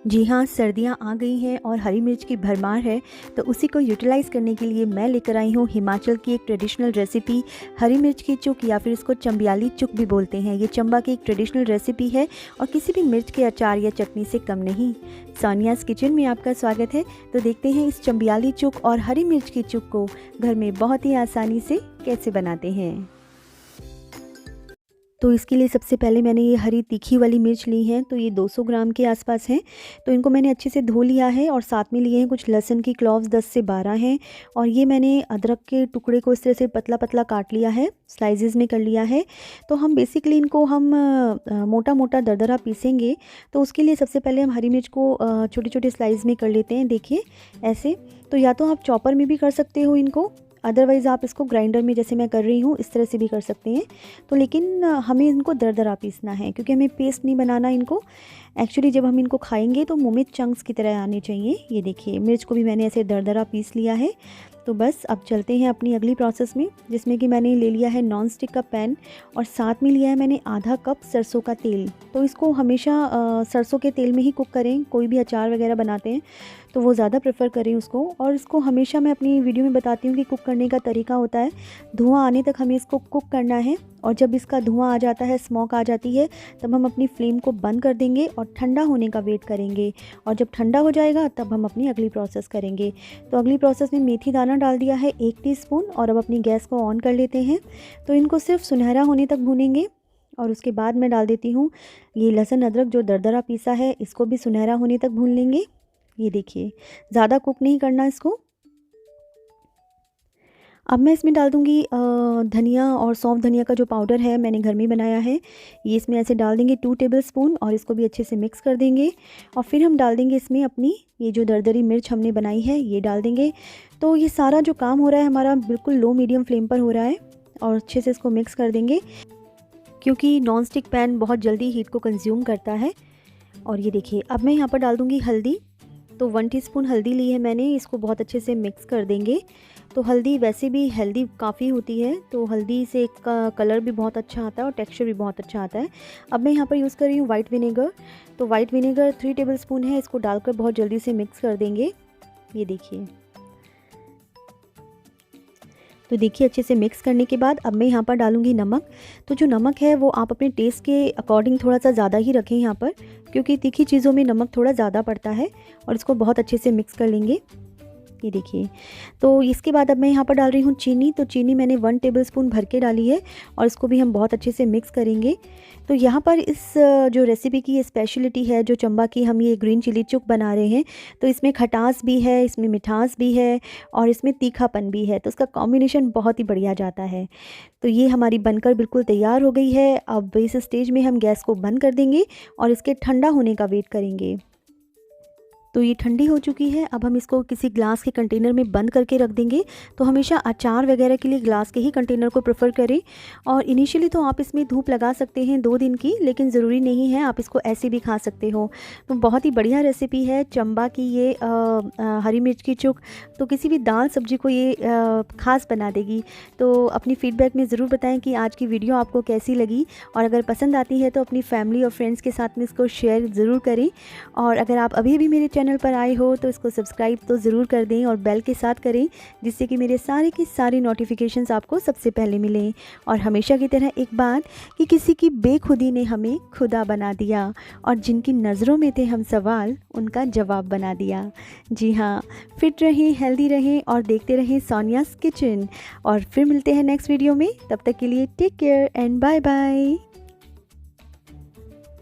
जी हाँ, सर्दियाँ आ गई हैं और हरी मिर्च की भरमार है, तो उसी को यूटिलाइज़ करने के लिए मैं लेकर आई हूँ हिमाचल की एक ट्रेडिशनल रेसिपी हरी मिर्च की चुक, या फिर इसको चंबियाली चुक भी बोलते हैं। ये चंबा की एक ट्रेडिशनल रेसिपी है और किसी भी मिर्च के अचार या चटनी से कम नहीं। सोनियाज़ किचन में आपका स्वागत है। तो देखते हैं इस चंबियाली चुक और हरी मिर्च की चुक को घर में बहुत ही आसानी से कैसे बनाते हैं। तो इसके लिए सबसे पहले मैंने ये हरी तीखी वाली मिर्च ली है, तो ये 200 ग्राम के आसपास हैं। तो इनको मैंने अच्छे से धो लिया है और साथ में लिए हैं कुछ लहसुन की क्लॉव्स 10 से 12 हैं। और ये मैंने अदरक के टुकड़े को इस तरह से पतला पतला काट लिया है, स्लाइसेस में कर लिया है। तो हम बेसिकली इनको हम मोटा मोटा दरदरा पीसेंगे। तो उसके लिए सबसे पहले हम हरी मिर्च को छोटे छोटे स्लाइस में कर लेते हैं। देखिए ऐसे, तो या तो आप चॉपर में भी कर सकते हो इनको, अदरवाइज़ आप इसको ग्राइंडर में जैसे मैं कर रही हूँ इस तरह से भी कर सकते हैं। तो लेकिन हमें इनको दरदरा पीसना है, क्योंकि हमें पेस्ट नहीं बनाना इनको। एक्चुअली जब हम इनको खाएंगे तो मुँह में चंक्स की तरह आने चाहिए। ये देखिए मिर्च को भी मैंने ऐसे दरदरा पीस लिया है। तो बस अब चलते हैं अपनी अगली प्रोसेस में, जिसमें कि मैंने ले लिया है नॉन स्टिक का पैन और साथ में लिया है मैंने आधा कप सरसों का तेल। तो इसको हमेशा सरसों के तेल में ही कुक करें, कोई भी अचार वगैरह बनाते हैं तो वो ज़्यादा प्रेफर करें उसको। और इसको हमेशा मैं अपनी वीडियो में बताती हूँ कि कुक करने का तरीका होता है, धुआं आने तक हमें इसको कुक करना है। और जब इसका धुआं आ जाता है, स्मोक आ जाती है, तब हम अपनी फ्लेम को बंद कर देंगे और ठंडा होने का वेट करेंगे। और जब ठंडा हो जाएगा तब हम अपनी अगली प्रोसेस करेंगे। तो अगली प्रोसेस में मेथी दाना डाल दिया है 1 टीस्पून और अब अपनी गैस को ऑन कर लेते हैं। तो इनको सिर्फ सुनहरा होने तक भूनेंगे। और उसके बाद मैं डाल देती हूँ ये लहसुन अदरक जो दरदरा पीसा है, इसको भी सुनहरा होने तक भून लेंगे। ये देखिए ज़्यादा कुक नहीं करना इसको। अब मैं इसमें डाल दूँगी धनिया और सौंफ धनिया का जो पाउडर है मैंने घर में बनाया है, ये इसमें ऐसे डाल देंगे 2 टेबलस्पून और इसको भी अच्छे से मिक्स कर देंगे। और फिर हम डाल देंगे इसमें अपनी ये जो दरदरी मिर्च हमने बनाई है, ये डाल देंगे। तो ये सारा जो काम हो रहा है हमारा बिल्कुल लो मीडियम फ्लेम पर हो रहा है और अच्छे से इसको मिक्स कर देंगे, क्योंकि नॉन स्टिक पैन बहुत जल्दी हीट को कंज्यूम करता है। और ये देखिए अब मैं यहाँ पर डाल दूँगी हल्दी। तो 1 टीस्पून हल्दी ली है मैंने, इसको बहुत अच्छे से मिक्स कर देंगे। तो हल्दी वैसे भी हेल्दी काफ़ी होती है, तो हल्दी से इसका कलर भी बहुत अच्छा आता है और टेक्सचर भी बहुत अच्छा आता है। अब मैं यहाँ पर यूज़ कर रही हूँ वाइट विनेगर। तो वाइट विनेगर 3 टेबलस्पून है, इसको डालकर बहुत जल्दी से मिक्स कर देंगे। ये देखिए, तो देखिए अच्छे से मिक्स करने के बाद अब मैं यहाँ पर डालूँगी नमक। तो जो नमक है वो आप अपने टेस्ट के अकॉर्डिंग थोड़ा सा ज़्यादा ही रखें यहाँ पर, क्योंकि तीखी चीज़ों में नमक थोड़ा ज़्यादा पड़ता है। और इसको बहुत अच्छे से मिक्स कर लेंगे। ये देखिए, तो इसके बाद अब मैं यहाँ पर डाल रही हूँ चीनी। तो चीनी मैंने 1 टेबलस्पून भर के डाली है और इसको भी हम बहुत अच्छे से मिक्स करेंगे। तो यहाँ पर इस जो रेसिपी की ये स्पेशलिटी है, जो चंबा की हम ये ग्रीन चिली चुक बना रहे हैं, तो इसमें खटास भी है, इसमें मिठास भी है और इसमें तीखापन भी है। तो इसका कॉम्बिनेशन बहुत ही बढ़िया जाता है। तो ये हमारी बनकर बिल्कुल तैयार हो गई है। अब इस स्टेज में हम गैस को बंद कर देंगे और इसके ठंडा होने का वेट करेंगे। तो ये ठंडी हो चुकी है। अब हम इसको किसी ग्लास के कंटेनर में बंद करके रख देंगे। तो हमेशा अचार वगैरह के लिए ग्लास के ही कंटेनर को प्रेफर करें। और इनिशियली तो आप इसमें धूप लगा सकते हैं 2 दिन की, लेकिन ज़रूरी नहीं है, आप इसको ऐसे भी खा सकते हो। तो बहुत ही बढ़िया रेसिपी है चंबा की ये हरी मिर्च की चुक। तो किसी भी दाल सब्जी को ये ख़ास बना देगी। तो अपनी फ़ीडबैक में ज़रूर बताएं कि आज की वीडियो आपको कैसी लगी, और अगर पसंद आती है तो अपनी फैमिली और फ्रेंड्स के साथ में इसको शेयर ज़रूर करें। और अगर आप अभी भी मेरे चैनल पर आए हो तो इसको सब्सक्राइब तो ज़रूर कर दें और बेल के साथ करें, जिससे कि मेरे सारे की सारी नोटिफिकेशंस आपको सबसे पहले मिलें। और हमेशा की तरह एक बात कि किसी की बेखुदी ने हमें खुदा बना दिया, और जिनकी नज़रों में थे हम सवाल, उनका जवाब बना दिया। जी हाँ, फिट रहें, हेल्दी रहें और देखते रहें सोनियाज़ किचन। और फिर मिलते हैं नेक्स्ट वीडियो में। तब तक के लिए take care and bye bye.